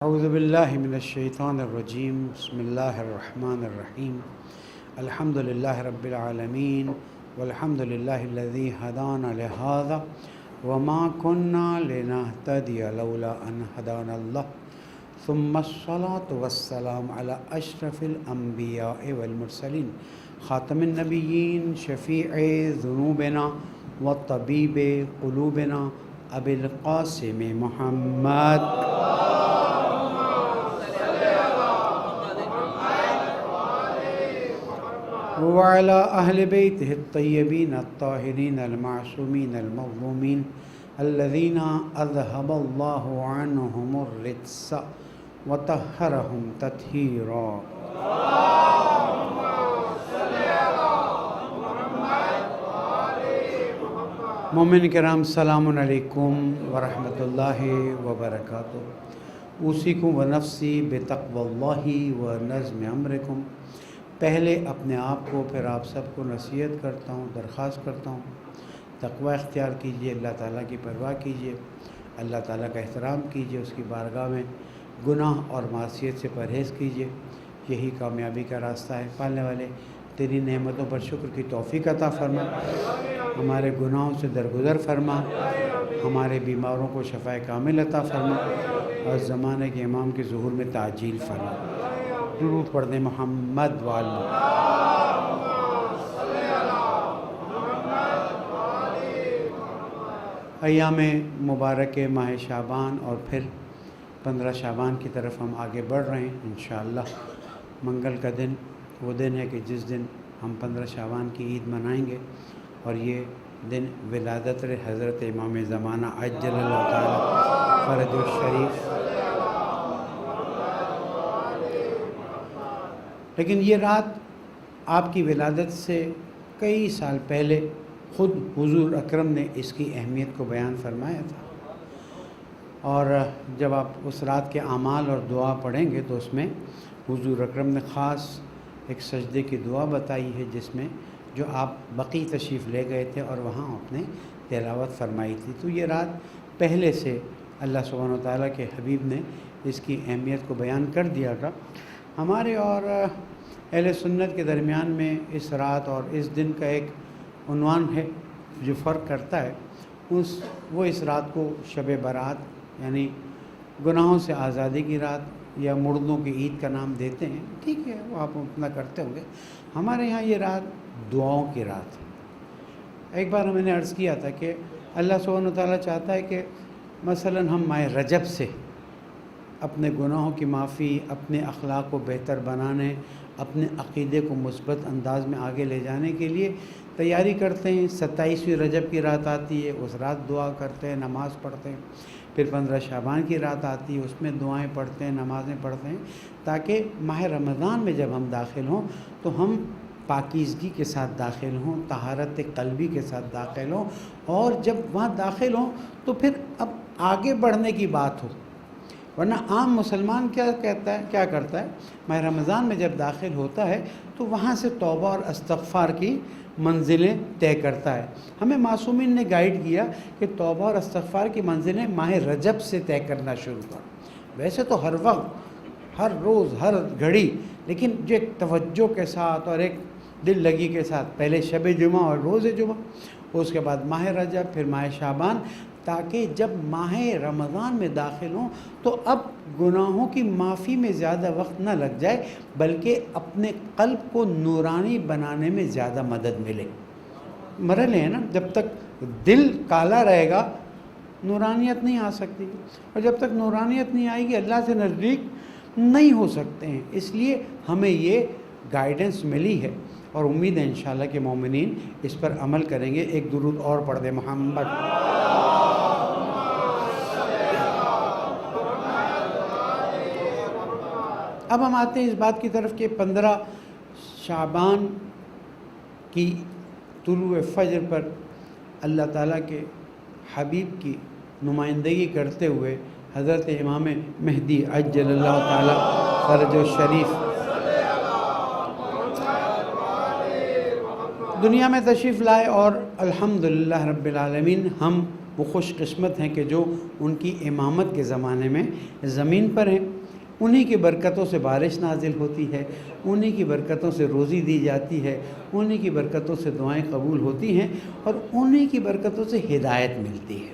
اعوذ باللہ من الشیطان الرجیم بسم اللہ الرحمن الرحیم الحمد للہ رب العالمین والحمد للہ الذی ہدانا لہذا وما كنا لنہتدی لولا ان ہدانا اللہ ثم الصلاة والسلام علی اشرف الانبیاء والمرسلین خاتم النبیین شفیع ذنوبنا وطبیب قلوبنا ابی القاسم محمد وعلى أهل بيته الطيبين الطاهرين المعصومين المظلومين الذين أذهب الله عنهم الرجس وطهرهم تطهيرا. مومن کرام السلام علیکم ورحمۃ اللہ وبرکاتہ. اوصیکم ونفسی بتقوی اللہ ونظم امرکم. پہلے اپنے آپ کو پھر آپ سب کو نصیحت کرتا ہوں، درخواست کرتا ہوں تقوی اختیار کیجئے، اللہ تعالیٰ کی پرواہ کیجئے، اللہ تعالیٰ کا احترام کیجئے، اس کی بارگاہ میں گناہ اور معصیت سے پرہیز کیجئے. یہی کامیابی کا راستہ ہے. پالنے والے تیری نعمتوں پر شکر کی توفیق عطا فرما، ہمارے گناہوں سے درگزر فرما، ہمارے بیماروں کو شفاء کامل عطا فرما اور زمانے کے امام کے ظہور میں تعجیل فرما. درود پڑھ دیں محمد والو. ایام مبارک ماہ شعبان اور پھر 15 شعبان کی طرف ہم آگے بڑھ رہے ہیں انشاءاللہ. منگل کا دن وہ دن ہے کہ جس دن ہم 15 شعبان کی عید منائیں گے، اور یہ دن ولادت حضرت امام زمانہ عجل اللہ تعالی فرج الشریف. لیکن یہ رات آپ کی ولادت سے کئی سال پہلے خود حضور اکرم نے اس کی اہمیت کو بیان فرمایا تھا، اور جب آپ اس رات کے اعمال اور دعا پڑھیں گے تو اس میں حضور اکرم نے خاص ایک سجدے کی دعا بتائی ہے، جس میں جو آپ بقیع تشریف لے گئے تھے اور وہاں آپ نے تلاوت فرمائی تھی. تو یہ رات پہلے سے اللہ سبحانہ و تعالیٰ کے حبیب نے اس کی اہمیت کو بیان کر دیا تھا. ہمارے اور اہل سنت کے درمیان میں اس رات اور اس دن کا ایک عنوان ہے جو فرق کرتا ہے. وہ اس رات کو شب برات یعنی گناہوں سے آزادی کی رات یا مردوں کی عید کا نام دیتے ہیں. ٹھیک ہے، وہ آپ اتنا کرتے ہوں گے. ہمارے یہاں یہ رات دعاؤں کی رات ہے. ایک بار میں نے عرض کیا تھا کہ اللہ سبحانہ و تعالیٰ چاہتا ہے کہ مثلا ہم ماہ رجب سے اپنے گناہوں کی معافی، اپنے اخلاق کو بہتر بنانے، اپنے عقیدے کو مثبت انداز میں آگے لے جانے کے لیے تیاری کرتے ہیں. 27ویں رجب کی رات آتی ہے، اس رات دعا کرتے ہیں، نماز پڑھتے ہیں. پھر 15 شعبان کی رات آتی ہے، اس میں دعائیں پڑھتے ہیں، نمازیں پڑھتے ہیں، تاکہ ماہ رمضان میں جب ہم داخل ہوں تو ہم پاکیزگی کے ساتھ داخل ہوں، طہارت قلبی کے ساتھ داخل ہوں، اور جب وہاں داخل ہوں تو پھر اب آگے بڑھنے کی بات ہو. ورنہ عام مسلمان کیا کرتا ہے ماہ رمضان میں جب داخل ہوتا ہے تو وہاں سے توبہ اور استغفار کی منزلیں طے کرتا ہے. ہمیں معصومین نے گائیڈ کیا کہ توبہ اور استغفار کی منزلیں ماہ رجب سے طے کرنا شروع کر. ویسے تو ہر وقت، ہر روز، ہر گھڑی، لیکن جو ایک توجہ کے ساتھ اور ایک دل لگی کے ساتھ پہلے شب جمعہ اور روز جمعہ، اس کے بعد ماہ رجب، پھر ماہ شعبان، تاکہ جب ماہ رمضان میں داخل ہوں تو اب گناہوں کی معافی میں زیادہ وقت نہ لگ جائے، بلکہ اپنے قلب کو نورانی بنانے میں زیادہ مدد ملے. مرحلے ہیں نا، جب تک دل کالا رہے گا نورانیت نہیں آ سکتی، اور جب تک نورانیت نہیں آئے گی اللہ سے نزدیک نہیں ہو سکتے ہیں. اس لیے ہمیں یہ گائیڈنس ملی ہے، اور امید ہے انشاءاللہ کہ مومنین اس پر عمل کریں گے. ایک درود اور پڑھ دیں محمد. اب ہم آتے ہیں اس بات کی طرف کہ 15 شعبان کی طلوع فجر پر اللہ تعالیٰ کے حبیب کی نمائندگی کرتے ہوئے حضرت امام مہدی عجل اللہ تعالی فرج الشریف دنیا میں تشریف لائے، اور الحمدللہ رب العالمین ہم وہ خوش قسمت ہیں کہ جو ان کی امامت کے زمانے میں زمین پر ہیں. انہی کی برکتوں سے بارش نازل ہوتی ہے، انہی کی برکتوں سے روزی دی جاتی ہے، انہی کی برکتوں سے دعائیں قبول ہوتی ہیں، اور انہی کی برکتوں سے ہدایت ملتی ہے۔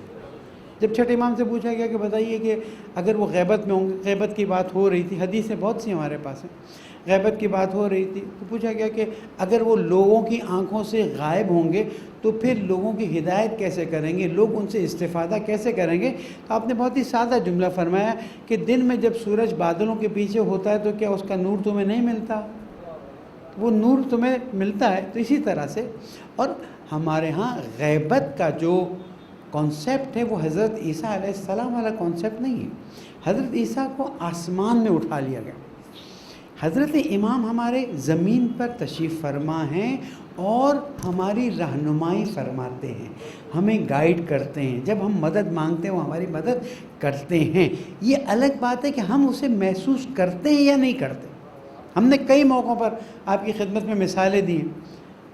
جب چھٹے امام سے پوچھا گیا کہ بتائیے کہ اگر وہ غیبت میں ہوں گے، غیبت کی بات ہو رہی تھی، حدیثیں بہت سی ہمارے پاس ہیں، غیبت کی بات ہو رہی تھی، تو پوچھا گیا کہ اگر وہ لوگوں کی آنکھوں سے غائب ہوں گے تو پھر لوگوں کی ہدایت کیسے کریں گے، لوگ ان سے استفادہ کیسے کریں گے؟ تو آپ نے بہت ہی سادہ جملہ فرمایا کہ دن میں جب سورج بادلوں کے پیچھے ہوتا ہے تو کیا اس کا نور تمہیں نہیں ملتا؟ وہ نور تمہیں ملتا ہے۔ تو اسی طرح سے، اور ہمارے ہاں غیبت کا جو کانسیپٹ ہے وہ حضرت عیسیٰ علیہ السلام والا کانسیپٹ نہیں ہے۔ حضرت عیسیٰ کو آسمان میں اٹھا لیا گیا، حضرت امام ہمارے زمین پر تشریف فرما ہیں اور ہماری رہنمائی فرماتے ہیں، ہمیں گائیڈ کرتے ہیں، جب ہم مدد مانگتے ہیں وہ ہماری مدد کرتے ہیں۔ یہ الگ بات ہے کہ ہم اسے محسوس کرتے ہیں یا نہیں کرتے۔ ہم نے کئی موقعوں پر آپ کی خدمت میں مثالیں دی ہیں،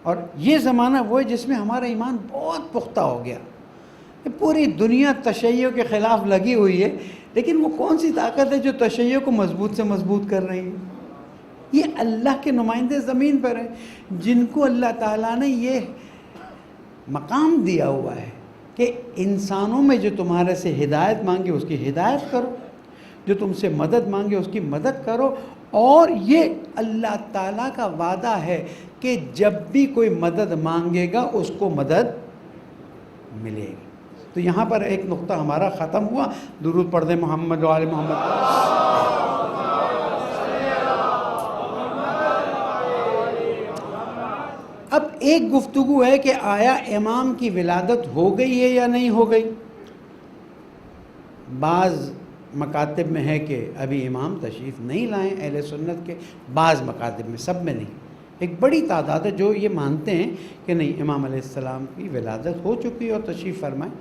اور یہ زمانہ وہ ہے جس میں ہمارا ایمان بہت پختہ ہو گیا۔ پوری دنیا تشیع کے خلاف لگی ہوئی ہے، لیکن وہ کون سی طاقت ہے جو تشیع کو مضبوط سے مضبوط کر رہی ہے؟ یہ اللہ کے نمائندے زمین پر ہیں، جن کو اللہ تعالیٰ نے یہ مقام دیا ہوا ہے کہ انسانوں میں جو تمہارے سے ہدایت مانگے اس کی ہدایت کرو، جو تم سے مدد مانگے اس کی مدد کرو، اور یہ اللہ تعالیٰ کا وعدہ ہے کہ جب بھی کوئی مدد مانگے گا اس کو مدد ملے گی۔ تو یہاں پر ایک نقطہ ہمارا ختم ہوا۔ درود پڑھ دیں محمد و آل محمد۔ اب ایک گفتگو ہے کہ آیا امام کی ولادت ہو گئی ہے یا نہیں ہو گئی؟ بعض مکاتب میں ہے کہ ابھی امام تشریف نہیں لائیں، اہل سنت کے بعض مکاتب میں، سب میں نہیں۔ ایک بڑی تعداد ہے جو یہ مانتے ہیں کہ نہیں، امام علیہ السلام کی ولادت ہو چکی اور تشریف فرمائیں،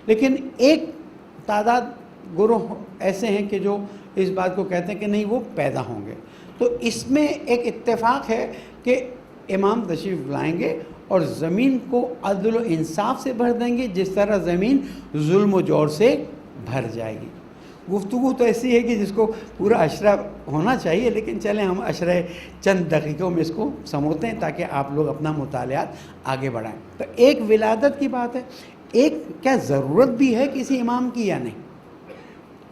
لیکن ایک تعداد گروہ ایسے ہیں کہ جو اس بات کو کہتے ہیں کہ نہیں، وہ پیدا ہوں گے۔ تو اس میں ایک اتفاق ہے کہ امام تشریف لائیں گے اور زمین کو عدل و انصاف سے بھر دیں گے، جس طرح زمین ظلم و جور سے بھر جائے گی۔ گفتگو تو ایسی ہے کہ جس کو پورا اشرہ ہونا چاہیے، لیکن چلیں ہم اشرہ چند دقیقوں میں اس کو سموتے ہیں تاکہ آپ لوگ اپنا مطالعات آگے بڑھائیں۔ تو ایک ولادت کی بات ہے، ایک کیا ضرورت بھی ہے کسی امام کی یا نہیں؟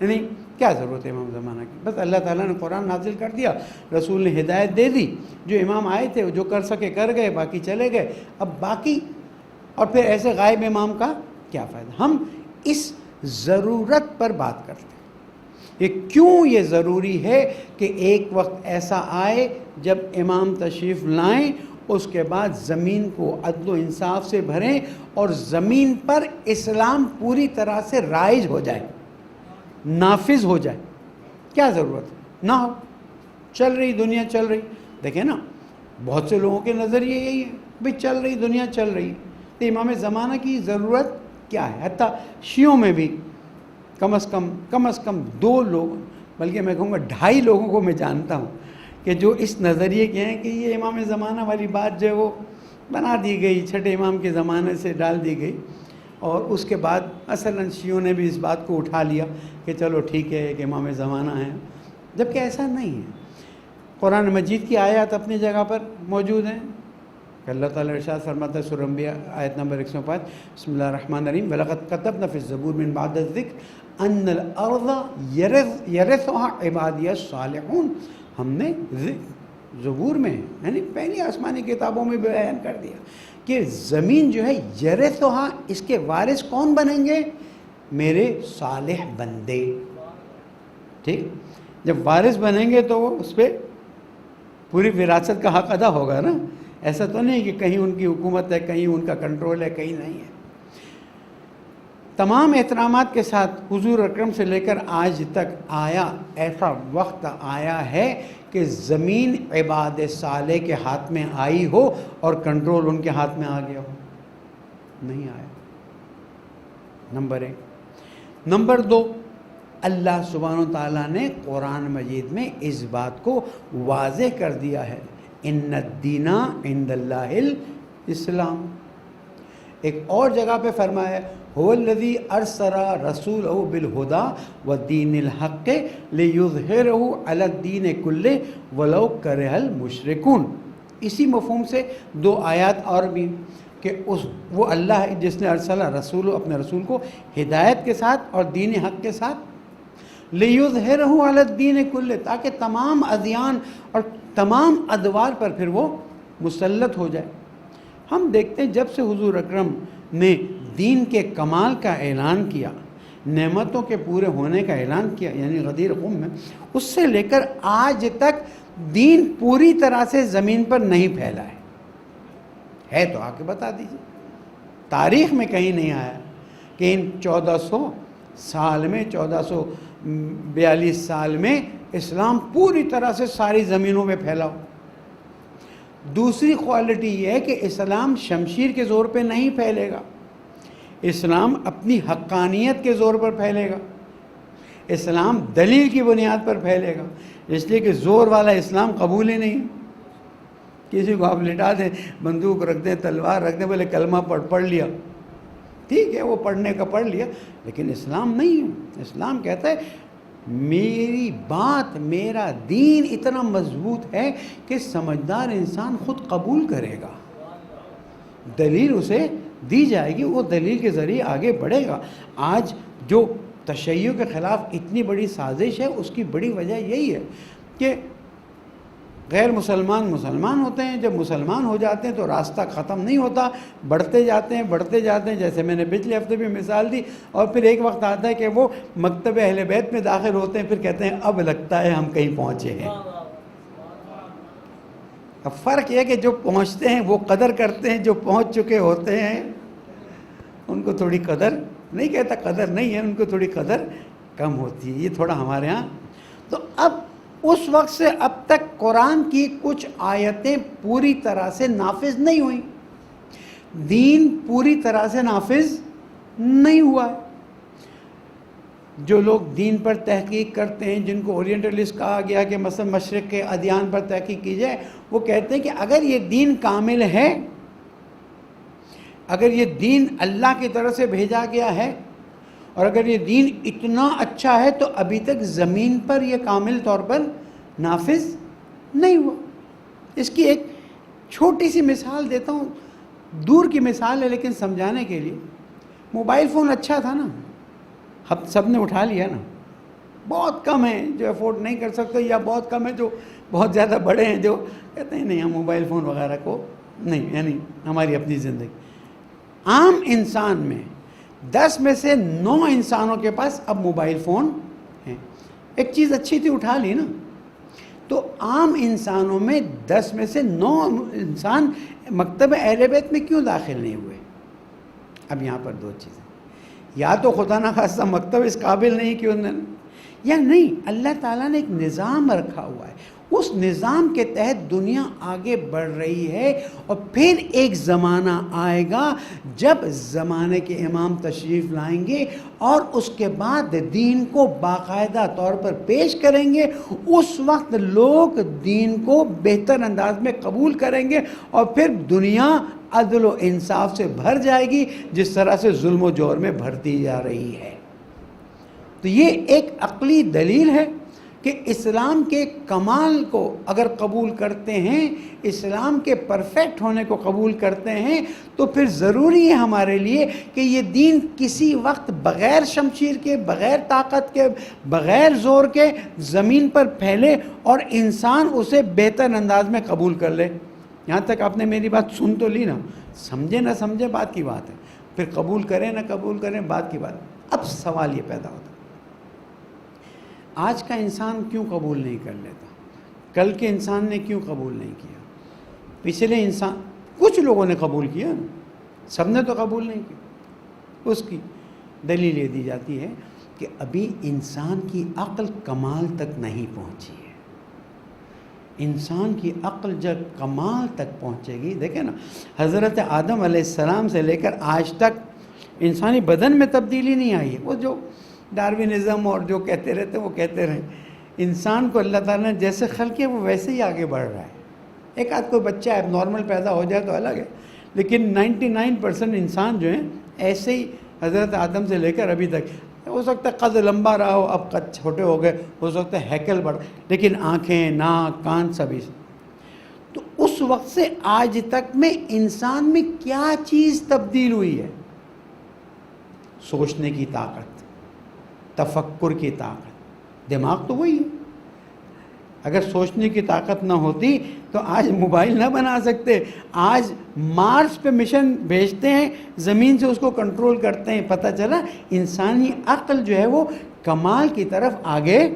یعنی کیا ضرورت ہے امام زمانہ کی؟ بس اللہ تعالیٰ نے قرآن نازل کر دیا، رسول نے ہدایت دے دی، جو امام آئے تھے جو کر سکے کر گئے، باقی چلے گئے۔ اب باقی اور پھر ایسے غائب امام کا کیا فائدہ؟ ہم اس ضرورت پر بات کرتے ہیں، یہ کیوں یہ ضروری ہے کہ ایک وقت ایسا آئے جب امام تشریف لائیں، اس کے بعد زمین کو عدل و انصاف سے بھریں اور زمین پر اسلام پوری طرح سے رائج ہو جائے، نافذ ہو جائے۔ کیا ضرورت ہے؟ نہ ہو، چل رہی دنیا چل رہی، دیکھیں نا، بہت سے لوگوں کے نظریے یہی ہے بھئی چل رہی دنیا چل رہی، تو امام زمانہ کی ضرورت کیا ہے؟ حتیٰ شیعوں میں بھی کم از کم 2 لوگ، بلکہ میں کہوں گا 2.5 لوگوں کو میں جانتا ہوں کہ جو اس نظریے کے ہیں کہ یہ امام زمانہ والی بات جو ہے وہ بنا دی گئی، چھٹے امام کے زمانے سے ڈال دی گئی، اور اس کے بعد مثلاً شیعوں نے بھی اس بات کو اٹھا لیا کہ چلو ٹھیک ہے کہ امام زمانہ ہیں، جبکہ ایسا نہیں ہے۔ قرآن مجید کی آیات اپنی جگہ پر موجود ہیں کہ اللہ تعالیٰ ارشاد فرماتا ہے سورہ انبیاء آیت نمبر 105، بسم اللہ الرحمن الرحیم، وَلَقَدْ كَتَبْنَا فِي الزَّبُورِ مِن بَعْدِ الذِّكْرِ أَنَّ الْأَرْضَ يَرِثُهَا عِبَادِيَ الصَّالِحُونَ، ہم نے زبور میں یعنی پہلی آسمانی کتابوں میں بیان کر دیا کہ زمین جو ہے یرثها، اس کے وارث کون بنیں گے؟ میرے صالح بندے۔ ٹھیک، جب وارث بنیں گے تو وہ اس پہ پوری وراثت کا حق ادا ہوگا نا۔ ایسا تو نہیں کہ کہیں ان کی حکومت ہے، کہیں ان کا کنٹرول ہے، کہیں نہیں ہے۔ تمام احترامات کے ساتھ حضور اکرم سے لے کر آج تک آیا ایسا وقت آیا ہے کہ زمین عباد صالح کے ہاتھ میں آئی ہو اور کنٹرول ان کے ہاتھ میں آ گیا ہو؟ نہیں آیا، نمبر 1۔ نمبر 2، اللہ سبحانہ و تعالیٰ نے قرآن مجید میں اس بات کو واضح کر دیا ہے، ان الدین عند اللہ الاسلام، ایک اور جگہ پہ فرمایا هو الذی ارسل رسولہ بالہدی ودین الحق لیظہرہ علی الدین کلہ ولو کرہ المشرکون. اسی مفہوم سے دو آیات اور بھی کہ وہ اللہ ہے جس نے ارسل رسول اپنے رسول کو ہدایت کے ساتھ اور دین حق کے ساتھ لیظہرہ علی الدین کلہ، تاکہ تمام ادیان اور تمام ادوار پر پھر وہ مسلط ہو جائے. ہم دیکھتے ہیں جب سے حضور اکرم نے دین کے کمال کا اعلان کیا، نعمتوں کے پورے ہونے کا اعلان کیا، یعنی غدیر قوم میں، اس سے لے کر آج تک دین پوری طرح سے زمین پر نہیں پھیلا ہے تو آ کے بتا دیجیے. تاریخ میں کہیں نہیں آیا کہ ان 1400 سال میں 1442 سال میں اسلام پوری طرح سے ساری زمینوں میں پھیلا ہو. دوسری کوالٹی یہ ہے کہ اسلام شمشیر کے زور پہ نہیں پھیلے گا، اسلام اپنی حقانیت کے زور پر پھیلے گا، اسلام دلیل کی بنیاد پر پھیلے گا. اس لیے کہ زور والا اسلام قبول ہی نہیں. کسی کو آپ لٹا دیں، بندوق رکھ دیں، تلوار رکھ دیں، بولے کلمہ پڑھ لیا، ٹھیک ہے وہ پڑھنے کا پڑھ لیا، لیکن اسلام نہیں ہے. اسلام کہتا ہے میری بات، میرا دین اتنا مضبوط ہے کہ سمجھدار انسان خود قبول کرے گا، دلیل اسے دی جائے گی، وہ دلیل کے ذریعے آگے بڑھے گا. آج جو تشیع کے خلاف اتنی بڑی سازش ہے، اس کی بڑی وجہ یہی ہے کہ غیر مسلمان ہوتے ہیں، جب مسلمان ہو جاتے ہیں تو راستہ ختم نہیں ہوتا، بڑھتے جاتے ہیں. جیسے میں نے پچھلے ہفتے بھی مثال دی، اور پھر ایک وقت آتا ہے کہ وہ مکتب اہل بیت میں داخل ہوتے ہیں، پھر کہتے ہیں اب لگتا ہے ہم کہیں پہنچے ہیں. اب فرق یہ کہ جو پہنچتے ہیں وہ قدر کرتے ہیں، جو پہنچ چکے ہوتے ہیں ان کو تھوڑی قدر، نہیں کہتا قدر نہیں ہے، ان کو تھوڑی قدر کم ہوتی ہے. یہ تھوڑا ہمارے ہاں. تو اب اس وقت سے اب تک قرآن کی کچھ آیتیں پوری طرح سے نافذ نہیں ہوئیں، دین پوری طرح سے نافذ نہیں ہوا. جو لوگ دین پر تحقیق کرتے ہیں، جن کو اورینٹلسٹ کہا گیا کہ مثلا مشرق کے ادیان پر تحقیق کی جائے، وہ کہتے ہیں کہ اگر یہ دین کامل ہے، اگر یہ دین اللہ کی طرف سے بھیجا گیا ہے، اور اگر یہ دین اتنا اچھا ہے تو ابھی تک زمین پر یہ کامل طور پر نافذ نہیں ہوا. اس کی ایک چھوٹی سی مثال دیتا ہوں، دور کی مثال ہے لیکن سمجھانے کے لیے. موبائل فون اچھا تھا نا، سب نے اٹھا لیا نا. بہت کم ہیں جو افورڈ نہیں کر سکتے، یا بہت کم ہیں جو بہت زیادہ بڑے ہیں جو کہتے ہیں نہیں ہم موبائل فون وغیرہ کو نہیں، یعنی ہماری اپنی زندگی. عام انسان میں 10 میں سے 9 انسانوں کے پاس اب موبائل فون ہیں. ایک چیز اچھی تھی اٹھا لی نا. تو عام انسانوں میں 10 میں سے 9 انسان مکتب اہل بیت میں کیوں داخل نہیں ہوئے؟ اب یہاں پر دو چیزیں، یا تو خدا نخواستہ مکتب اس قابل نہیں کہ انہوں نے، یا نہیں اللہ تعالیٰ نے ایک نظام رکھا ہوا ہے، اس نظام کے تحت دنیا آگے بڑھ رہی ہے. اور پھر ایک زمانہ آئے گا جب زمانے کے امام تشریف لائیں گے اور اس کے بعد دین کو باقاعدہ طور پر پیش کریں گے. اس وقت لوگ دین کو بہتر انداز میں قبول کریں گے، اور پھر دنیا عدل و انصاف سے بھر جائے گی جس طرح سے ظلم و جور میں بھرتی جا رہی ہے. تو یہ ایک عقلی دلیل ہے کہ اسلام کے کمال کو اگر قبول کرتے ہیں، اسلام کے پرفیکٹ ہونے کو قبول کرتے ہیں، تو پھر ضروری ہے ہمارے لیے کہ یہ دین کسی وقت بغیر شمشیر کے، بغیر طاقت کے، بغیر زور کے زمین پر پھیلے اور انسان اسے بہتر انداز میں قبول کر لے. یہاں تک آپ نے میری بات سن تو لی نا، سمجھے نہ سمجھے بات کی بات ہے، پھر قبول کریں نہ قبول کریں بات کی بات. اب سوال یہ پیدا ہوتا ہے آج کا انسان کیوں قبول نہیں کر لیتا؟ کل کے انسان نے کیوں قبول نہیں کیا؟ پچھلے انسان، کچھ لوگوں نے قبول کیا، سب نے تو قبول نہیں کیا. اس کی دلیل یہ دی جاتی ہے کہ ابھی انسان کی عقل کمال تک نہیں پہنچی ہے. انسان کی عقل جب کمال تک پہنچے گی، دیکھیں نا حضرت آدم علیہ السلام سے لے کر آج تک انسانی بدن میں تبدیلی نہیں آئی ہے. وہ جو ڈاروینزم اور جو کہتے رہتے ہیں وہ کہتے رہیں، انسان کو اللہ تعالیٰ نے جیسے خلق کیا وہ ویسے ہی آگے بڑھ رہا ہے. ایک آدھ کوئی بچہ ایب نارمل پیدا ہو جائے تو الگ ہے، لیکن 99% انسان جو ہیں ایسے ہی حضرت آدم سے لے کر ابھی تک، ہو سکتا ہے قد لمبا رہا ہو، اب قد چھوٹے ہو گئے، ہو سکتا ہے ہیکل بڑھ، لیکن آنکھیں، ناک، کان سبھی. تو اس وقت سے آج تک میں انسان میں کیا چیز تبدیل ہوئی ہے؟ سوچنے کی طاقت، تفکر کی طاقت. دماغ تو وہی ہے. اگر سوچنے کی طاقت نہ ہوتی تو آج موبائل نہ بنا سکتے. آج مارس پہ مشن بھیجتے ہیں، زمین سے اس کو کنٹرول کرتے ہیں. پتہ چلا انسانی عقل جو ہے وہ کمال کی طرف آگے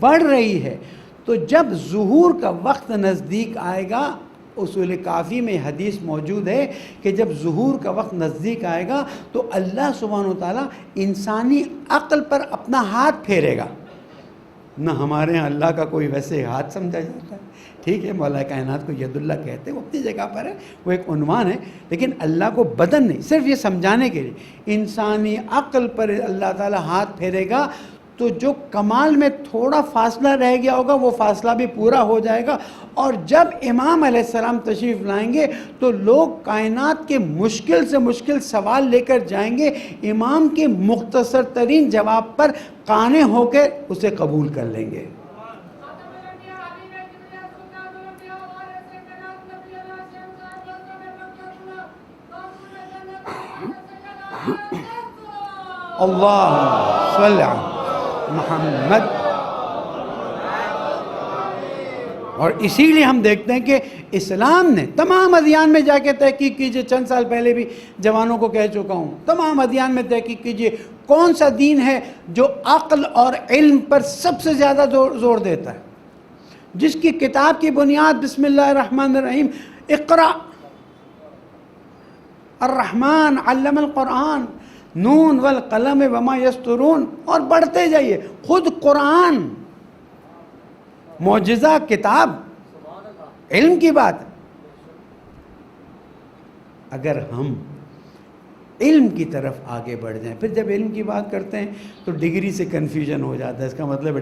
بڑھ رہی ہے. تو جب ظہور کا وقت نزدیک آئے گا، اصول کافی میں حدیث موجود ہے کہ جب ظہور کا وقت نزدیک آئے گا تو اللہ سبحانہ وتعالیٰ انسانی عقل پر اپنا ہاتھ پھیرے گا. نہ ہمارے ہاں اللہ کا کوئی ویسے ہاتھ سمجھا جاتا ہے. ٹھیک ہے، مولا کائنات کو ید اللہ کہتے ہیں، وہ اپنی جگہ پر ہے، وہ ایک عنوان ہے، لیکن اللہ کو بدن نہیں. صرف یہ سمجھانے کے لیے انسانی عقل پر اللہ تعالیٰ ہاتھ پھیرے گا تو جو کمال میں تھوڑا فاصلہ رہ گیا ہوگا وہ فاصلہ بھی پورا ہو جائے گا. اور جب امام علیہ السلام تشریف لائیں گے تو لوگ کائنات کے مشکل سے مشکل سوال لے کر جائیں گے، امام کے مختصر ترین جواب پر قانع ہو کے اسے قبول کر لیں گے. اللہم صلی علی محمد. اور اسی لیے ہم دیکھتے ہیں کہ اسلام نے تمام ادیان میں جا کے تحقیق کیجئے. چند سال پہلے بھی جوانوں کو کہہ چکا ہوں، تمام ادیان میں تحقیق کیجئے کون سا دین ہے جو عقل اور علم پر سب سے زیادہ زور دیتا ہے، جس کی کتاب کی بنیاد بسم اللہ الرحمن الرحیم، اقرا الرحمن علم القرآن نون والقلم وما یسطرون. اور بڑھتے جائیے، خود قرآن معجزہ کتاب، علم کی بات. اگر ہم علم کی طرف آگے بڑھ جائیں، پھر جب علم کی بات کرتے ہیں تو ڈگری سے کنفیوژن ہو جاتا ہے. اس کا مطلب ہے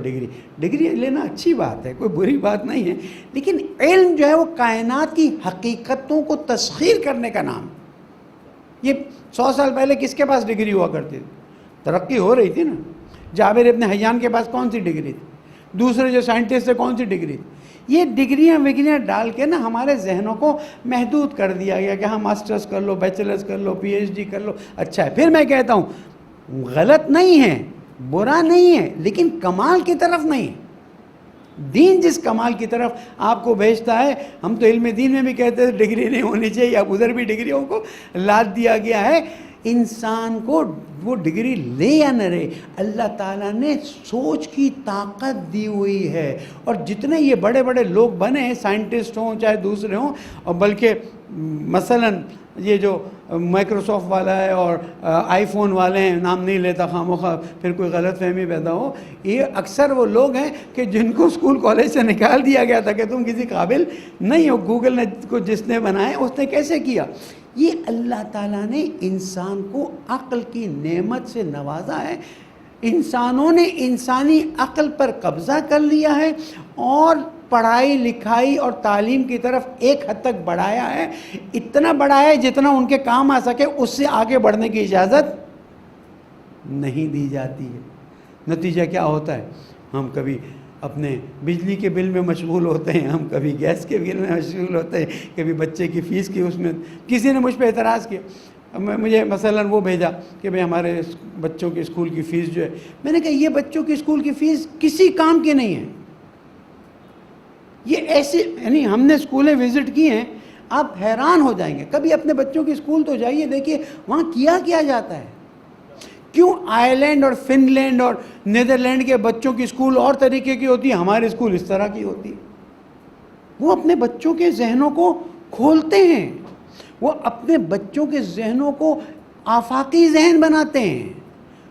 ڈگری لینا اچھی بات ہے، کوئی بری بات نہیں ہے، لیکن علم جو ہے وہ کائنات کی حقیقتوں کو تسخیر کرنے کا نام. یہ 100 سال پہلے کس کے پاس ڈگری ہوا کرتی تھی؟ ترقی ہو رہی تھی نا. جابر ابن حیان کے پاس کون سی ڈگری تھی؟ دوسرے جو سائنٹسٹ تھے کون سی ڈگری تھی؟ یہ ڈگریاں ڈال کے نا ہمارے ذہنوں کو محدود کر دیا گیا کہ ہاں ماسٹرز کر لو، بیچلرز کر لو، پی ایچ ڈی کر لو. اچھا ہے، پھر میں کہتا ہوں غلط نہیں ہے، برا نہیں ہے، لیکن کمال کی طرف نہیں. دین جس کمال کی طرف آپ کو بھیجتا ہے، ہم تو علم دین میں بھی کہتے ہیں ڈگری نہیں ہونی چاہیے، اب ادھر بھی ڈگریوں کو لاد دیا گیا ہے. انسان کو وہ ڈگری لے یا نہ رہے، اللہ تعالیٰ نے سوچ کی طاقت دی ہوئی ہے. اور جتنے یہ بڑے بڑے لوگ بنے ہیں، سائنٹسٹ ہوں چاہے دوسرے ہوں، اور بلکہ مثلاً یہ جو مائکروسافٹ والا ہے اور آئی فون والے ہیں، نام نہیں لیتا خامخواہ پھر کوئی غلط فہمی پیدا ہو، یہ اکثر وہ لوگ ہیں کہ جن کو اسکول کالج سے نکال دیا گیا تھا کہ تم کسی قابل نہیں ہو. گوگل نے کو جس نے بنایا اس نے کیسے کیا؟ یہ اللہ تعالیٰ نے انسان کو عقل کی نعمت سے نوازا ہے. انسانوں نے انسانی عقل پر قبضہ کر لیا ہے اور پڑھائی لکھائی اور تعلیم کی طرف ایک حد تک بڑھایا ہے. اتنا بڑھایا ہے جتنا ان کے کام آ سکے، اس سے آگے بڑھنے کی اجازت نہیں دی جاتی ہے. نتیجہ کیا ہوتا ہے؟ ہم کبھی اپنے بجلی کے بل میں مشغول ہوتے ہیں، ہم کبھی گیس کے بل میں مشغول ہوتے ہیں، کبھی بچے کی فیس کی اس میں. کسی نے مجھ پہ اعتراض کیا، مجھے مثلاً وہ بھیجا کہ بھئی ہمارے بچوں کی اسکول کی فیس جو ہے، میں نے کہا یہ بچوں کی اسکول کی فیس کسی کام کی نہیں ہے. یہ ایسے یعنی ہم نے اسکولیں وزٹ کی ہیں، آپ حیران ہو جائیں گے. کبھی اپنے بچوں کی اسکول تو جائیے، دیکھیے وہاں کیا جاتا ہے. کیوں آئرلینڈ اور فن لینڈ اور نیدرلینڈ کے بچوں کی اسکول اور طریقے کی ہوتی ہے، ہماری اسکول اس طرح کی ہوتی ہے. وہ اپنے بچوں کے ذہنوں کو کھولتے ہیں، وہ اپنے بچوں کے ذہنوں کو آفاقی ذہن بناتے ہیں.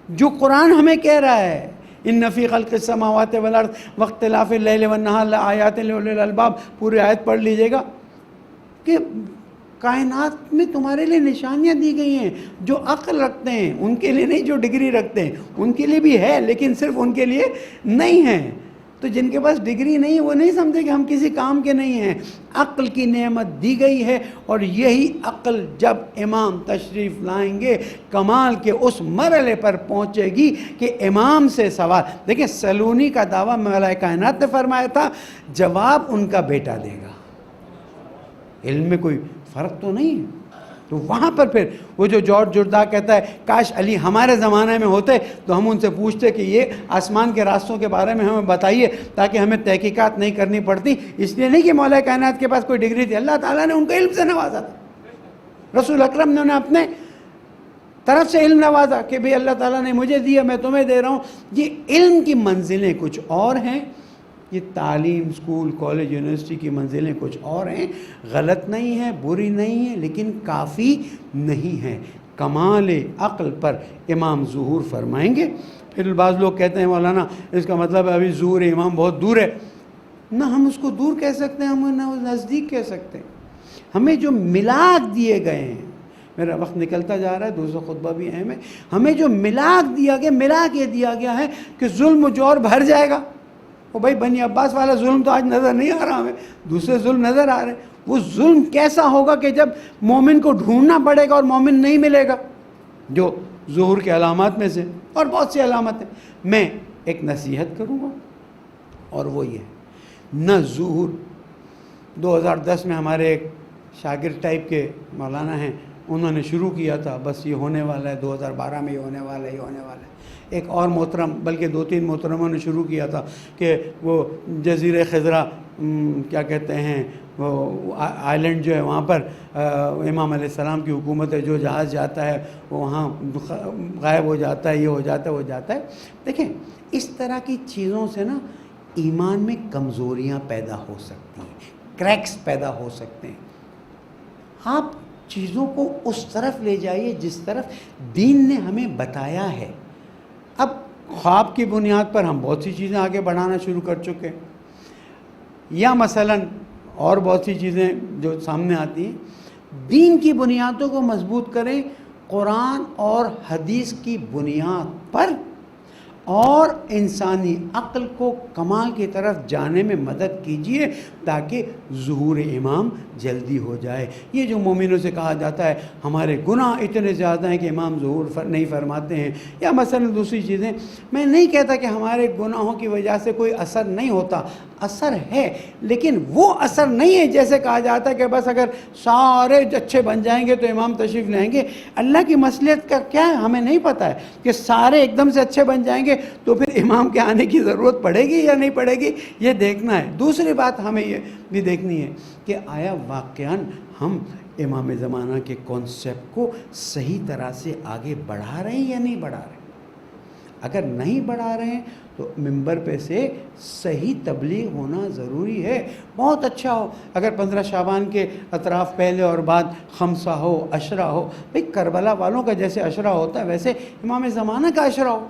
جو قرآن ہمیں کہہ رہا ہے، ان فی خلق السماوات والارض واختلاف اللیل والنہار لآیات لأولی الالباب، پورے آیت پڑھ لیجئے گا کہ کائنات میں تمہارے لیے نشانیاں دی گئی ہیں. جو عقل رکھتے ہیں ان کے لیے نہیں، جو ڈگری رکھتے ہیں ان کے لیے بھی ہے، لیکن صرف ان کے لیے نہیں ہے. تو جن کے پاس ڈگری نہیں ہے وہ نہیں سمجھے کہ ہم کسی کام کے نہیں ہیں. عقل کی نعمت دی گئی ہے، اور یہی عقل جب امام تشریف لائیں گے کمال کے اس مرحلے پر پہنچے گی کہ امام سے سوال. دیکھیں سلونی کا دعویٰ مولا کائنات نے فرمایا تھا، جواب ان کا بیٹا دے گا. علم میں کوئی فرق تو نہیں ہے. تو وہاں پر پھر وہ جو جارج جردہ کہتا ہے کاش علی ہمارے زمانے میں ہوتے تو ہم ان سے پوچھتے کہ یہ آسمان کے راستوں کے بارے میں ہمیں بتائیے تاکہ ہمیں تحقیقات نہیں کرنی پڑتی. اس لیے نہیں کہ مولا کائنات کے پاس کوئی ڈگری تھی، اللہ تعالیٰ نے ان کو علم سے نوازا تھا. رسول اکرم نے انہیں اپنے طرف سے علم نوازا کہ بھئی اللہ تعالیٰ نے مجھے دیا، میں تمہیں دے رہا ہوں. یہ علم کی منزلیں کچھ اور ہیں، یہ تعلیم اسکول کالج یونیورسٹی کی منزلیں کچھ اور ہیں. غلط نہیں ہے، بری نہیں ہے، لیکن کافی نہیں ہے. کمال عقل پر امام ظہور فرمائیں گے. پھر بعض لوگ کہتے ہیں مولانا اس کا مطلب ہے ابھی ظہور امام بہت دور ہے. نہ ہم اس کو دور کہہ سکتے ہیں، ہم نہ نزدیک کہہ سکتے ہیں. ہمیں جو ملاک دیے گئے ہیں، میرا وقت نکلتا جا رہا ہے، دوسرا خطبہ بھی اہم ہے. ہمیں جو ملاک دیا گیا، ملاک یہ دیا گیا ہے کہ ظلم و جور بھر جائے گا. وہ بھائی بنی عباس والا ظلم تو آج نظر نہیں آ رہا، ہمیں دوسرے ظلم نظر آ رہے ہیں. وہ ظلم کیسا ہوگا کہ جب مومن کو ڈھونڈنا پڑے گا اور مومن نہیں ملے گا، جو ظہور کے علامات میں سے اور بہت سی علامت ہیں. میں ایک نصیحت کروں گا اور وہ یہ نہ ظہور. 2010 میں ہمارے ایک شاگرد ٹائپ کے مولانا ہیں، انہوں نے شروع کیا تھا بس یہ ہونے والا ہے، 2012 میں یہ ہونے والا ہے، یہ ہونے والا ہے. ایک اور محترم بلکہ 2-3 محترموں نے شروع کیا تھا کہ وہ جزیرہ خضرہ کیا کہتے ہیں وہ آئلینڈ جو ہے وہاں پر امام علیہ السلام کی حکومت ہے، جو جہاز جاتا ہے وہ وہاں غائب ہو جاتا ہے، یہ ہو جاتا ہے وہ جاتا ہے. دیکھیں اس طرح کی چیزوں سے نا ایمان میں کمزوریاں پیدا ہو سکتی ہیں، کریکس پیدا ہو سکتے ہیں. آپ چیزوں کو اس طرف لے جائیے جس طرف دین نے ہمیں بتایا ہے. اب خواب کی بنیاد پر ہم بہت سی چیزیں آگے بڑھانا شروع کر چکے ہیں، یا مثلا اور بہت سی چیزیں جو سامنے آتی ہیں. دین کی بنیادوں کو مضبوط کریں قرآن اور حدیث کی بنیاد پر، اور انسانی عقل کو کمال کی طرف جانے میں مدد کیجیے تاکہ ظہور امام جلدی ہو جائے. یہ جو مومنوں سے کہا جاتا ہے ہمارے گناہ اتنے زیادہ ہیں کہ امام ظہور نہیں فرماتے ہیں، یا مثلا دوسری چیزیں، میں نہیں کہتا کہ ہمارے گناہوں کی وجہ سے کوئی اثر نہیں ہوتا، اثر ہے، لیکن وہ اثر نہیں ہے جیسے کہا جاتا ہے کہ بس اگر سارے اچھے بن جائیں گے تو امام تشریف لائیں گے. اللہ کی مصلحت کا کیا ہے ہمیں نہیں پتہ ہے کہ سارے ایک دم سے اچھے بن جائیں گے تو پھر امام کے آنے کی ضرورت پڑے گی یا نہیں پڑے گی، یہ دیکھنا ہے. دوسری بات ہمیں یہ بھی دیکھنی ہے کہ آیا واقعاً ہم امام زمانہ کے کانسیپٹ کو صحیح طرح سے آگے بڑھا رہے ہیں یا نہیں بڑھا رہے ہیں. اگر نہیں بڑھا رہے ہیں تو ممبر پہ سے صحیح تبلیغ ہونا ضروری ہے. بہت اچھا ہو اگر 15 شعبان کے اطراف پہلے اور بعد خمسہ ہو، عشرہ ہو. بھئی کربلا والوں کا جیسے عشرہ ہوتا ہے ویسے امام زمانہ کا عشرہ ہو.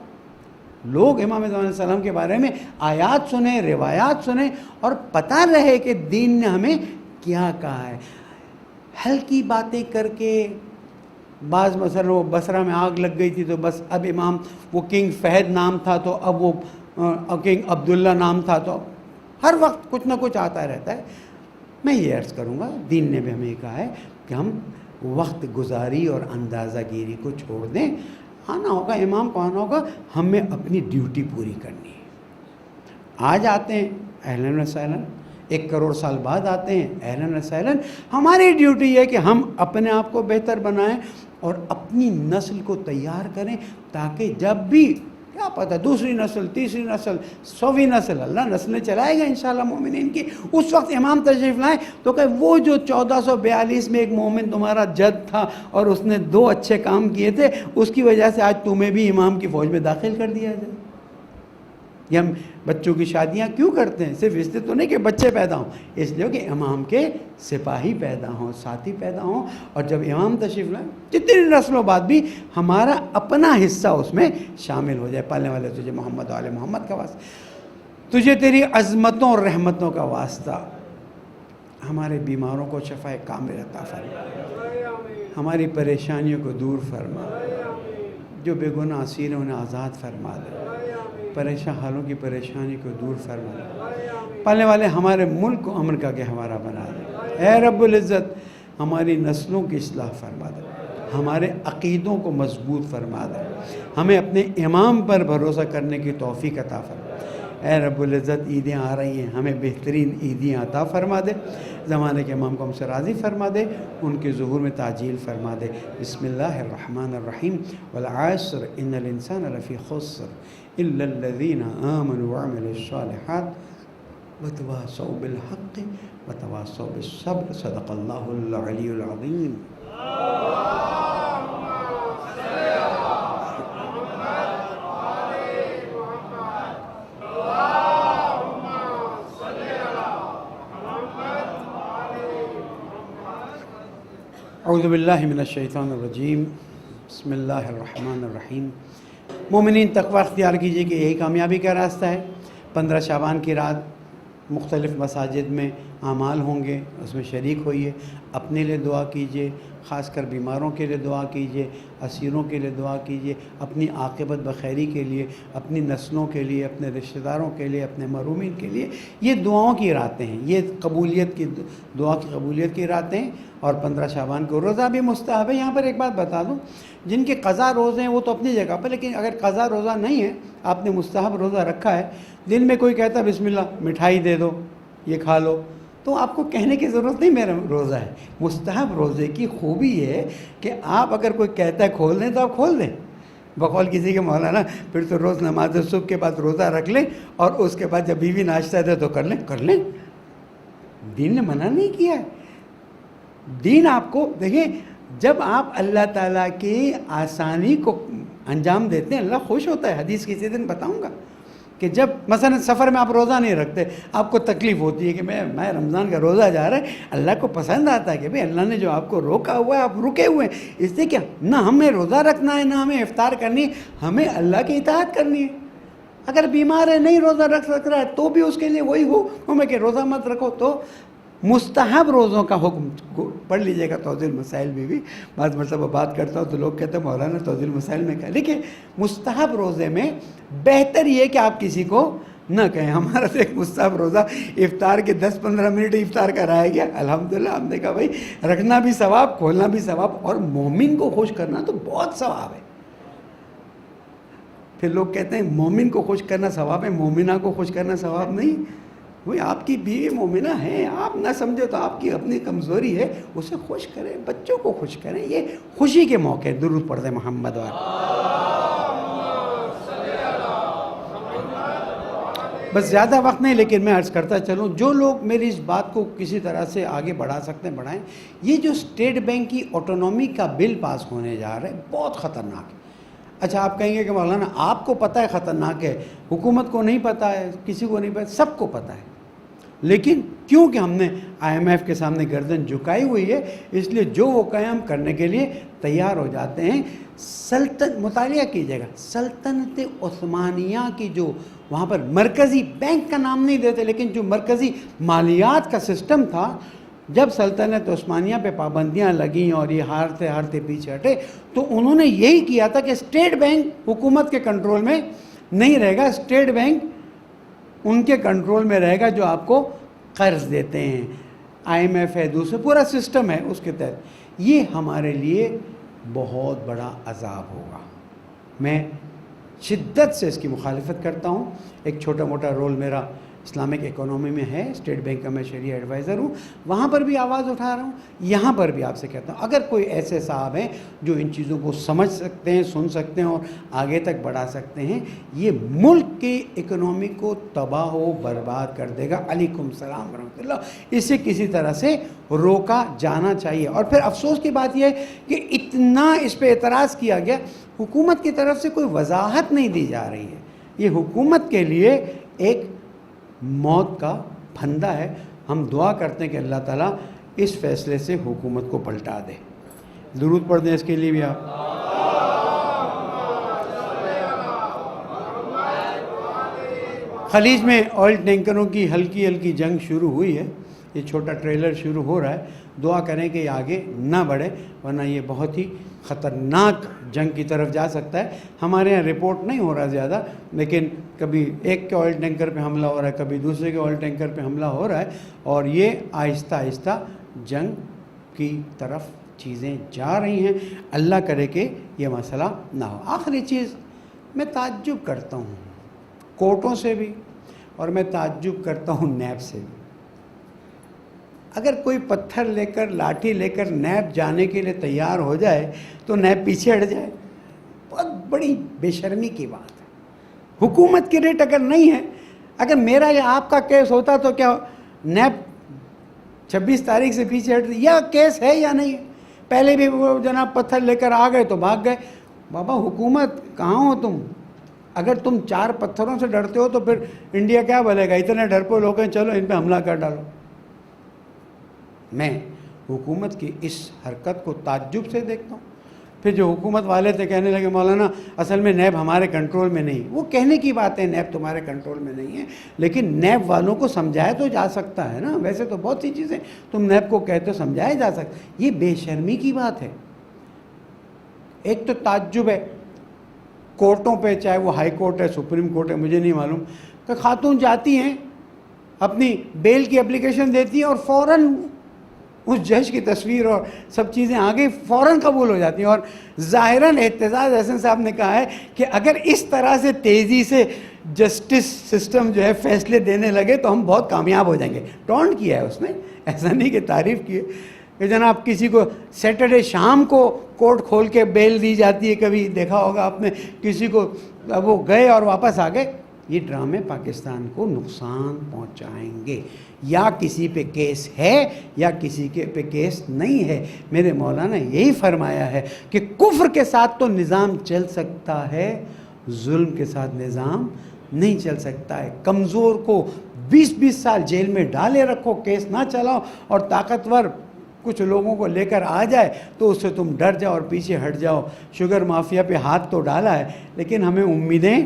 لوگ امام زمانہ علیہ السلام کے بارے میں آیات سنیں، روایات سنیں، اور پتہ رہے کہ دین نے ہمیں کیا کہا ہے. ہلکی باتیں کر کے بعض مثلا وہ بصرہ میں آگ لگ گئی تھی تو بس اب امام وہ کنگ فہد نام تھا تو اب وہ کنگ عبداللہ نام تھا، تو ہر وقت کچھ نہ کچھ آتا رہتا ہے. میں یہ عرض کروں گا دین نے بھی ہمیں یہ کہا ہے کہ ہم وقت گزاری اور اندازہ گیری کو چھوڑ دیں. آنا ہوگا امام کو آنا ہوگا، ہمیں اپنی ڈیوٹی پوری کرنی ہے. آج آتے ہیں اہلاً و سہلاً، 1 کروڑ سال بعد آتے ہیں اہلاً و سہلاً. ہماری ڈیوٹی ہے کہ ہم اپنے آپ کو بہتر بنائیں اور اپنی نسل کو تیار کریں تاکہ جب بھی کیا پتہ دوسری نسل، تیسری نسل، 100ویں نسل، اللہ نسلیں چلائے گا انشاءاللہ مومنین کی، اس وقت امام تشریف لائیں تو کہ وہ جو 1442 میں ایک مومن تمہارا جد تھا اور اس نے 2 اچھے کام کیے تھے، اس کی وجہ سے آج تمہیں بھی امام کی فوج میں داخل کر دیا جائے. یہ ہم بچوں کی شادیاں کیوں کرتے ہیں؟ صرف اس لیے تو نہیں کہ بچے پیدا ہوں، اس لیے کہ امام کے سپاہی پیدا ہوں، ساتھی پیدا ہوں. اور جب امام تشریف لائیں جتنی نسلوں بعد بھی ہمارا اپنا حصہ اس میں شامل ہو جائے. پالنے والے تجھے محمد و آل محمد کا واسطہ، تجھے تیری عظمتوں اور رحمتوں کا واسطہ. ہمارے بیماروں کو شفا کامل عطا فرما، ہماری پریشانیوں کو دور فرما، جو بے گناہ اسیر ہیں انہیں آزاد فرما دے. پریشان حالوں کی پریشانی کو دور فرما دے، پالنے والے ہمارے ملک کو امن کا گہوارہ بنا دے۔ اے رب العزت ہماری نسلوں کی اصلاح فرما دے، ہمارے عقیدوں کو مضبوط فرما دے، ہمیں اپنے امام پر بھروسہ کرنے کی توفیق عطا فرما۔ اے رب العزت عیدیں آ رہی ہیں، ہمیں بہترین عیدیں عطا فرما دے، زمانے کے امام کو ہم سے راضی فرما دے، ان کے ظہور میں تعجیل فرما دے۔ بسم اللہ الرحمن الرحیم والعصر ان الانسان لفی خسر الا الذین آمنوا وعملوا الصالحات وتواصوا بالحق وتواصوا بالصبر صدق اللہ العلی العظیم۔ اعوذ باللہ من الشیطان الرجیم بسم اللہ الرحمن الرحیم۔ مومنین تقوی اختیار کیجئے کہ یہی کامیابی کا راستہ ہے۔ 15 شعبان کی رات مختلف مساجد میں اعمال ہوں گے، اس میں شریک ہوئیے، اپنے لیے دعا کیجئے، خاص کر بیماروں کے لیے دعا کیجئے، اسیروں کے لیے دعا کیجئے، اپنی عاقبت بخیری کے لیے، اپنی نسلوں کے لیے، اپنے رشتہ داروں کے لیے، اپنے محرومین کے لیے۔ یہ دعاؤں کی راتیں ہیں، یہ قبولیت کی دعا کی قبولیت کی راتیں ہیں۔ اور 15 شعبان کو روزہ بھی مستحب ہے۔ یہاں پر ایک بات بتا دوں، جن کے قضا روزے ہیں وہ تو اپنی جگہ پر، لیکن اگر قضا روزہ نہیں ہے، آپ نے مستحب روزہ رکھا ہے، دن میں کوئی کہتا ہے بسم اللہ مٹھائی دے دو، یہ کھا لو، تو آپ کو کہنے کی ضرورت نہیں میرا روزہ ہے۔ مستحب روزے کی خوبی یہ ہے کہ آپ اگر کوئی کہتا ہے کھول دیں تو آپ کھول دیں، بقول کسی کے مولانا پھر تو روز نماز صبح کے بعد روزہ رکھ لیں اور اس کے بعد جب بیوی ناشتہ دے تو کر لیں۔ دین نے منع نہیں کیا ہے۔ دین آپ کو دیکھیں، جب آپ اللہ تعالیٰ کی آسانی کو انجام دیتے ہیں اللہ خوش ہوتا ہے۔ حدیث کسی دن بتاؤں گا کہ جب مثلا سفر میں آپ روزہ نہیں رکھتے، آپ کو تکلیف ہوتی ہے کہ میں رمضان کا روزہ جا رہا ہے، اللہ کو پسند آتا ہے کہ بھئی اللہ نے جو آپ کو روکا ہوا ہے آپ رکے ہوئے ہیں، اس لیے کہ نہ ہمیں روزہ رکھنا ہے نہ ہمیں افطار کرنی ہے، ہمیں اللہ کی اطاعت کرنی ہے۔ اگر بیمار ہے نہیں روزہ رکھ سک رہا ہے تو بھی اس کے لیے وہی حکم ہے کہ روزہ مت رکھو۔ تو مستحب روزوں کا حکم پڑھ لیجئے گا توضیح المسائل میں بھی، بعض مرتبہ بات کرتا ہوں تو لوگ کہتے ہیں مولانا توضیح المسائل میں کہا، لیکن مستحب روزے میں بہتر یہ کہ آپ کسی کو نہ کہیں۔ ہمارا تو ایک مستحب روزہ افطار کے 10-15 منٹ افطار کرایا گیا، الحمدللہ ہم نے کہا بھائی رکھنا بھی ثواب، کھولنا بھی ثواب، اور مومن کو خوش کرنا تو بہت ثواب ہے۔ پھر لوگ کہتے ہیں مومن کو خوش کرنا ثواب ہے، مومنہ کو خوش کرنا ثواب نہیں۔ وہی آپ کی بیوی مومنہ ہے، آپ نہ سمجھو تو آپ کی اپنی کمزوری ہے، اسے خوش کریں، بچوں کو خوش کریں، یہ خوشی کے موقع۔ درود پڑھ دیں محمد وال۔ بس زیادہ وقت نہیں، لیکن میں عرض کرتا چلوں، جو لوگ میری اس بات کو کسی طرح سے آگے بڑھا سکتے ہیں بڑھائیں۔ یہ جو اسٹیٹ بینک کی آٹونومی کا بل پاس ہونے جا رہا ہے بہت خطرناک ہے۔ اچھا آپ کہیں گے کہ مولانا آپ کو پتہ ہے خطرناک ہے، حکومت کو نہیں پتہ ہے، کسی کو نہیں پتہ، سب کو پتہ ہے، لیکن کیونکہ ہم نے IMF کے سامنے گردن جھکائی ہوئی ہے اس لیے جو وہ قیام کرنے کے لیے تیار ہو جاتے ہیں۔ مطالعہ کیجیے گا سلطنت عثمانیہ کی جو وہاں پر مرکزی بینک کا نام نہیں دیتے، لیکن جو مرکزی مالیات کا سسٹم تھا، جب سلطنت عثمانیہ پہ پابندیاں لگیں اور یہ ہارتے پیچھے ہٹے تو انہوں نے یہی کیا تھا کہ اسٹیٹ بینک حکومت کے کنٹرول میں نہیں رہے گا، اسٹیٹ بینک ان کے کنٹرول میں رہے گا جو آپ کو قرض دیتے ہیں، IMF ہے، دوسرے پورا سسٹم ہے اس کے تحت۔ یہ ہمارے لیے بہت بڑا عذاب ہوگا۔ میں شدت سے اس کی مخالفت کرتا ہوں۔ ایک چھوٹا موٹا رول میرا اسلامک اکانومی میں ہے، اسٹیٹ بینک کا میں شرعی ایڈوائزر ہوں، وہاں پر بھی آواز اٹھا رہا ہوں، یہاں پر بھی آپ سے کہتا ہوں اگر کوئی ایسے صاحب ہیں جو ان چیزوں کو سمجھ سکتے ہیں، سن سکتے ہیں اور آگے تک بڑھا سکتے ہیں، یہ ملک کی اکنومی کو تباہ و برباد کر دے گا۔ علیکم السلام ورحمۃ اللہ۔ اسے کسی طرح سے روکا جانا چاہیے۔ اور پھر افسوس کی بات یہ ہے کہ اتنا اس پہ اعتراض کیا گیا، حکومت کی طرف سے کوئی وضاحت نہیں دی جا رہی ہے۔ یہ حکومت کے لیے ایک موت کا پھندا ہے۔ ہم دعا کرتے ہیں کہ اللہ تعالیٰ اس فیصلے سے حکومت کو پلٹا دے۔ درود پڑھ دیں اس کے لیے بھی آپ۔ خلیج میں آئل ٹینکروں کی ہلکی جنگ شروع ہوئی ہے یہ چھوٹا ٹریلر شروع ہو رہا ہے، دعا کریں کہ یہ آگے نہ بڑھے، ورنہ یہ بہت ہی خطرناک جنگ کی طرف جا سکتا ہے۔ ہمارے یہاں رپورٹ نہیں ہو رہا زیادہ، لیکن کبھی ایک کے آئل ٹینکر پہ حملہ ہو رہا ہے، کبھی دوسرے کے آئل ٹینکر پہ حملہ ہو رہا ہے، اور یہ آہستہ آہستہ جنگ کی طرف چیزیں جا رہی ہیں۔ اللہ کرے کہ یہ مسئلہ نہ ہو۔ آخری چیز، میں تعجب کرتا ہوں کوٹوں سے بھی، اور میں تعجب کرتا ہوں نیب سے بھی۔ اگر کوئی پتھر لے کر، لاٹھی لے کر نیب جانے کے لیے تیار ہو جائے تو نیب پیچھے ہٹ جائے، بہت بڑی بے شرمی کی بات ہے۔ حکومت کی ریٹ اگر نہیں ہے، اگر میرا یا آپ کا کیس ہوتا تو کیا نیب 26 تاریخ سے پیچھے ہٹ، یا کیس ہے یا نہیں ہے؟ پہلے بھی وہ جناب پتھر لے کر آ گئے تو بھاگ گئے۔ بابا حکومت کہاں ہو تم؟ اگر تم 4 پتھروں سے ڈرتے ہو تو پھر انڈیا کیا بولے گا؟ اتنے ڈرپوک لوگ ہیں، چلو ان پہ حملہ کر ڈالو۔ میں حکومت کی اس حرکت کو تعجب سے دیکھتا ہوں۔ پھر جو حکومت والے تھے کہنے لگے مولانا اصل میں نیب ہمارے کنٹرول میں نہیں۔ وہ کہنے کی بات ہے نیب تمہارے کنٹرول میں نہیں ہے، لیکن نیب والوں کو سمجھایا تو جا سکتا ہے نا۔ ویسے تو بہت سی چیزیں تم نیب کو کہتے ہو، سمجھایا جا سکتا۔ یہ بے شرمی کی بات ہے۔ ایک تو تعجب ہے کورٹوں پہ، چاہے وہ ہائی کورٹ ہے، سپریم کورٹ ہے، مجھے نہیں معلوم، کہ خاتون جاتی ہیں، اپنی بیل کی اپلیکیشن دیتی ہیں، اور فوراً اس جج کی تصویر اور سب چیزیں آگے فوراً قبول ہو جاتی ہیں۔ اور ظاہراً اعتزاز احسن صاحب نے کہا ہے کہ اگر اس طرح سے تیزی سے جسٹس سسٹم جو ہے فیصلے دینے لگے تو ہم بہت کامیاب ہو جائیں گے۔ ٹونٹ کیا ہے اس نے، ایسا نہیں کہ تعریف کی ہے کہ جناب کسی کو سیٹرڈے شام کو کورٹ کھول کے بیل دی جاتی ہے، کبھی دیکھا ہوگا آپ نے کسی کو، وہ گئے اور واپس آ گئے۔ یہ ڈرامے پاکستان کو نقصان پہنچائیں گے۔ یا کسی پہ کیس ہے یا کسی کے پہ کیس نہیں ہے۔ میرے مولانا یہی فرمایا ہے کہ کفر کے ساتھ تو نظام چل سکتا ہے، ظلم کے ساتھ نظام نہیں چل سکتا ہے۔ کمزور کو 20 سال جیل میں ڈالے رکھو، کیس نہ چلاؤ، اور طاقتور کچھ لوگوں کو لے کر آ جائے تو اس سے تم ڈر جاؤ اور پیچھے ہٹ جاؤ۔ شوگر مافیا پہ ہاتھ تو ڈالا ہے، لیکن ہمیں امیدیں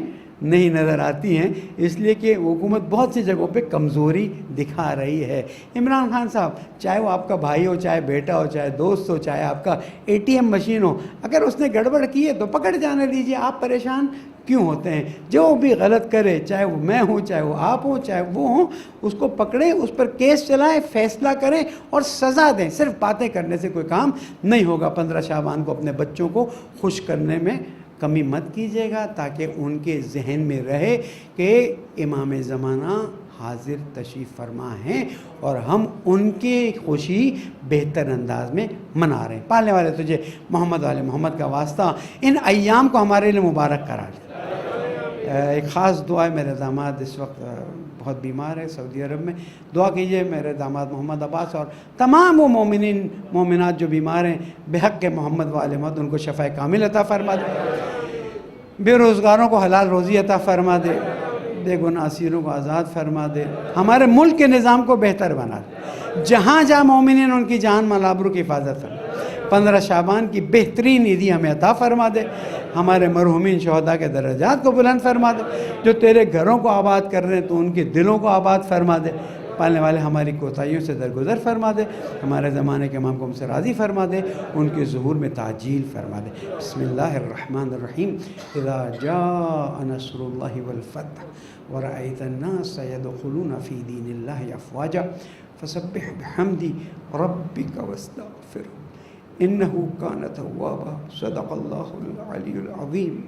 نہیں نظر آتی ہیں، اس لیے کہ حکومت بہت سی جگہوں پہ کمزوری دکھا رہی ہے۔ عمران خان صاحب، چاہے وہ آپ کا بھائی ہو، چاہے بیٹا ہو، چاہے دوست ہو، چاہے آپ کا ATM مشین ہو، اگر اس نے گڑبڑ کی ہے تو پکڑ جانے دیجیے۔ آپ پریشان کیوں ہوتے ہیں؟ جو بھی غلط کرے، چاہے وہ میں ہوں، چاہے وہ آپ ہوں، چاہے وہ ہوں، اس کو پکڑیں، اس پر کیس چلائیں، فیصلہ کریں اور سزا دیں۔ صرف باتیں کرنے سے کوئی کام نہیں ہوگا۔ 15 شعبان کو اپنے بچوں کو خوش کرنے میں کمی مت کیجیے گا، تاکہ ان کے ذہن میں رہے کہ امام زمانہ حاضر تشریف فرما ہیں اور ہم ان کی خوشی بہتر انداز میں منا رہے ہیں۔ پالنے والے تجھے محمد والے محمد کا واسطہ ان ایام کو ہمارے لیے مبارک قرار دے۔ ایک خاص دعا ہے، میرے داماد اس وقت بہت بیمار ہے سعودی عرب میں، دعا کیجئے میرے داماد محمد عباس اور تمام وہ مومنین مومنات جو بیمار ہیں، بحق کے محمد والے محمد ان کو شفاء کامل عطا فرما دے، بے روزگاروں کو حلال روزی عطا فرما دے، بے گناہ اسیروں کو آزاد فرما دے، ہمارے ملک کے نظام کو بہتر بنا دے، جہاں جہاں مومنین ان کی جان مال آبرو کی حفاظت فرما۔ 15 شعبان کی بہترین عیدی ہمیں عطا فرما دے، ہمارے مرحومین شہداء کے درجات کو بلند فرما دے، جو تیرے گھروں کو آباد کر رہے ہیں تو ان کے دلوں کو آباد فرما دے، پالنے والے ہماری کوتاہیوں سے درگزر فرما دے، ہمارے زمانے کے امام کو ہم سے راضی فرما دے، ان کے ظہور میں تعجیل فرما دے۔ بسم اللہ الرحمن الرحیم۔ اذا جاء نصر اللہ والفتح ورأیت الناس يدخلون فی دین اللہ افواجا فسبح بحمد ربک واستغفرہ انہ کان توابا۔ صدق اللہ العلی العظیم۔